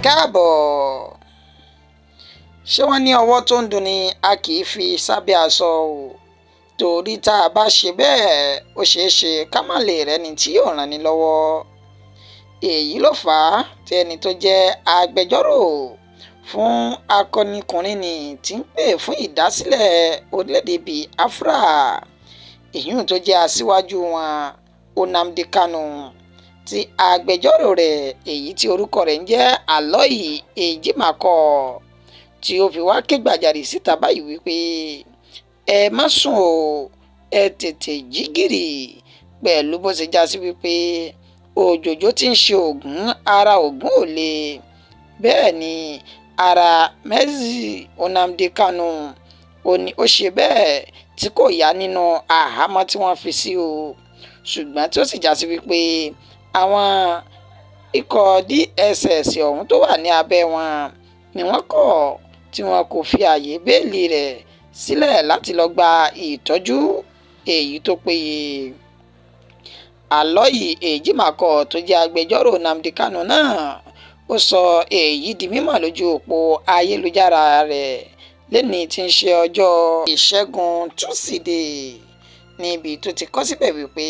káàbọ̀. Ṣé wọ́n ní ọwọ́ tó ń dunni a kì í fi sábẹ́ aṣọ o, torí tá a bá ṣe bẹ́ẹ̀ ó ṣeé ṣe ká má lè rẹ́ni tí yóò ràn ní lọ́wọ́. Èyí ló fà á tí ẹni tó jẹ́ agbẹjọ́rò fún akọnikùnrin nì tí ń pè fún ìdásílẹ̀ orílẹ̀-èdè Biafra, èyún tó jẹ́ aṣíwájú wọn Nnamdi Kanu, tí agbẹjọ́rò rẹ̀ èyí tí orúkọ rẹ̀ ń jẹ́ Aloy Ejimakor, tí ó fi wá ké gbàjarè síta báyìí wípé ẹ má sùn o, ẹ tètè jí gìrì, pẹ̀lú bó ṣe já sí wípé òjòjò tí ń ṣe Ògún ara Ògún ò le. Bẹ́ẹ̀ ni ara Mazi Nnamdi Kanu ó ṣe bẹ́ẹ̀ tí kò yá nínú àhámọ́ tí wọ́n fi sí o, ṣùgbọ́n tí ó sì já sí wípé àwọn ikọ̀ DSS ọ̀hún tó wà ní abẹ́ wọn ni wọ́n kọ̀ tí wọn kò fi ààyè bẹ́ẹ̀lì rẹ̀ sílẹ̀ láti lọ gba ìtọ́jú èyí tó péye. Aloy Ejimakor tó jẹ́ agbẹjọ́rò Nnamdi Kanu náà ó sọ èyí di mímọ̀ lójú òpó ayélujára rẹ̀ lẹ́ni tí ń ṣe ọjọ́ Ìṣẹ́gun Túsídéé, níbi tó ti kọ síbẹ̀ wípé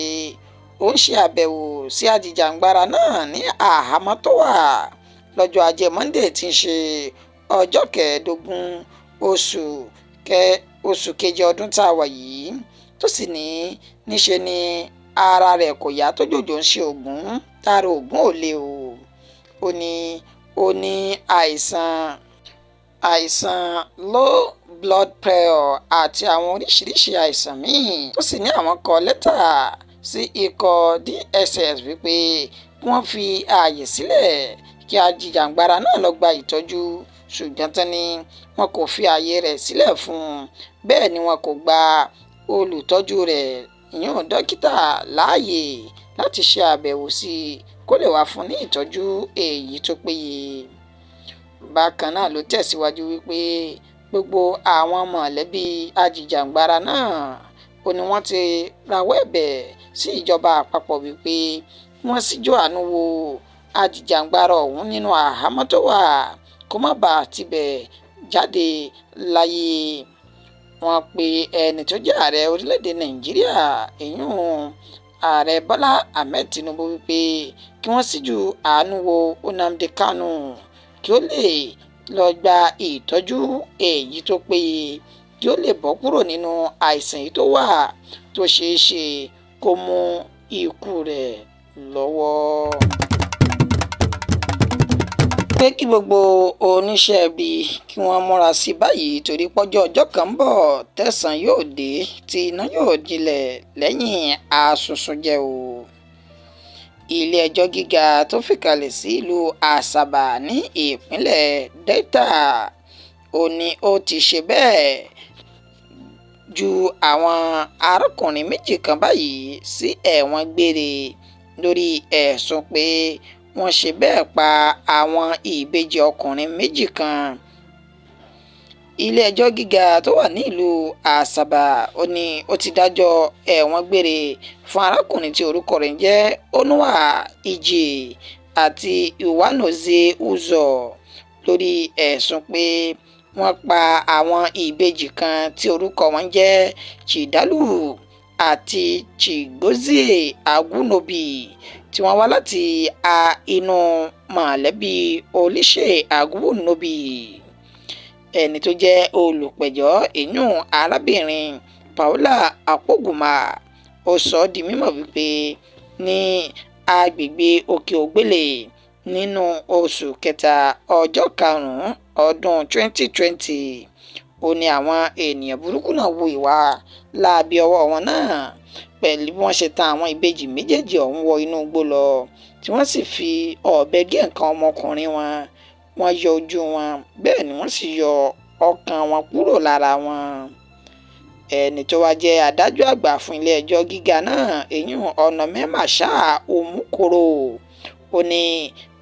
ó ń ṣe àbẹ̀wò sí ajìjàǹgbara náà ní àhámọ́ tó wà lọ́jọ́ Ajé Monday tí ń ṣe ọjọ́ 15 oṣù keje ọdún tá a wà yìí, tó sì ní níṣe ni ara rẹ̀ kò yá tó jòjò ń ṣe Ògún tára Ògún ò le o. ó ní àìsàn low blood pressure àti àwọn oríṣiríṣi àìsàn míì. Ó sì ní àwọn kọ lẹ́tà sí ikọ̀ DSS wípé kí wọ́n fi ààyè sílẹ̀ kí ajìjàǹgbara náà lọ gba ìtọ́jú, ṣùgbọ́n tán ni wọn kò fi ààyè rẹ̀ sílẹ̀ fún un. Bẹ́ẹ̀ ni wọn kò gba olùtọ́jú rẹ̀ ìyún dókítà láàyè láti ṣe àbẹ̀wò sí i kó lè wá fún ní ìtọ́jú èyí tó péye. Bákan náà ló tẹ̀síwájú wípé gbogbo àwọn mọ̀lẹ́bí ajìjàǹgbara náà ó ní wọ́n ti rawọ́ ẹ̀bẹ̀ sí ìjọba àpapọ̀ wípé wọ́n síjú àánú wo ajìjàǹgbara ọ̀hún nínú àhámọ́ tó wà kó má bàa tibẹ̀ jáde láyé. Wọ́n pe ẹni tó jẹ́ ààrẹ orílẹ̀-èdè Nàìjíríà ìyún ààrẹ Bọ́lá Ahmed Tinubu wípé kí wọ́n síjú àánú wo Nnamdi Kanu kí ó lè lọ gba ìtọ́jú èyí tó péye, kí ó lè bọ́ kúrò nínú àìsàn yìí tó wà tó ṣeé ṣe kó mú ikú rẹ̀ lọ́wọ́. Pé kí gbogbo oníṣẹ́ ibi kí wọ́n múra sí báyìí, torí pọ́jọ́ ọjọ́ kan ń bọ̀ tẹ̀san yóò dé tí iná yóò dilẹ̀ lẹ́yìn àsùnsùnjẹ o. Ilé-ẹjọ́ gíga tó fìkàlẹ̀ sí ìlú Asaba ní ìpínlẹ̀ Delta ó ní ó ti ṣe bẹ́ẹ̀ ju àwọn arákùnrin méjì kan báyìí sí ẹ̀wọ̀n gbére lórí ẹ̀sùn pé wọ́n ṣe bẹ́ẹ̀ pa àwọn ìbejì ọkùnrin méjì kan. Ilé-ẹjọ́ gíga tó wà ní ìlú Asaba ó ní ó ti dájọ́ ẹ̀wọ̀n gbére fún arákùnrin tí orúkọ rẹ̀ ń jẹ́ Onua Ije àti Iwanoze Uzo lórí ẹ̀sùn pé wọ́n pa àwọn ìbejì kan tí orúkọ wọn jẹ́ Chidalu àti Chigozie Agunobi tí wọ́n wá láti inú mọ̀lẹ́bí Olise Agunobi. Ẹni tó jẹ́ olùpẹ̀jọ́ ìyún arábìnrin Paula Akpoguma ó sọ ọ́ di mímọ̀ wípé ní agbègbè Òkè Ògbélé nínú oṣù kẹta ọjọ́ 5 ọdún 2020 ó ní àwọn ènìyàn burúkú náà hu ìwà láabi ọwọ́ wọn náà pẹ̀lú bí wọ́n ṣe tan àwọn ìbejì méjèèjì ọ̀hún wọ inú igbó lọ, tí wọ́n sì fi ọ̀bẹ gé nǹkan ọmọkùnrin wọn. Wọ́n yọ ojú wọn, bẹ́ẹ̀ ni wọ́n sì yọ ọkàn wọn kúrò lára wọn. Ẹni tó wá jẹ́ adájọ́ àgbà fún ilé-ẹjọ́ gíga náà ìyún Ọ̀nàmẹ́màṣá Òmùkòrò ó ní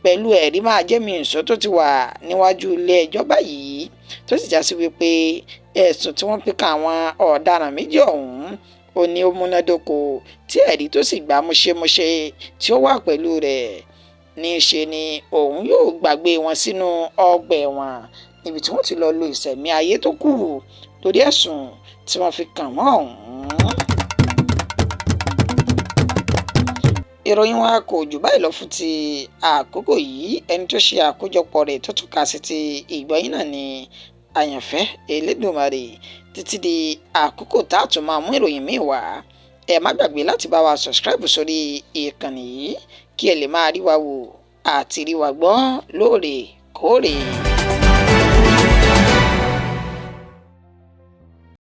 pẹ̀lú ẹ̀rí máa jẹ́mi ìṣó tó ti wà níwájú ilé-ẹjọ́ báyìí, tó sì já sí wípé ẹ̀sùn tí wọ́n fi kan àwọn ọ̀daràn méjì ọ̀hún ó ní ó múnádóko tí ẹ̀rí tó sì gbá múṣemúṣe tí ó wà pẹ̀lú rẹ̀. níṣe ni òun yóò gbàgbé wọn sínú ọgbà ẹ̀wọ̀n níbi tí wọ́n ti lọ lo ìṣẹ̀mí ayé tó kù lórí ẹ̀sùn tí wọ́n fi kàn wọ́n ọ̀hún. ìròyìn wa kò jù báyìí lọ fún ti àkókò yìí. Ẹni tó ṣe àkójọpọ̀ rẹ̀ tó tún kà sí ti ìgbọ́yìn náà ni àyànfẹ́ Elédùmarè. Títí di àkókò tá a tún máa mú ìròyìn míì wá, ẹ má gbàgbé láti bá wa subscribe sórí ìkànnì yìí kí ẹ lè máa rí wa wò àti rí wa gbọ́ lóòrèkóòrè.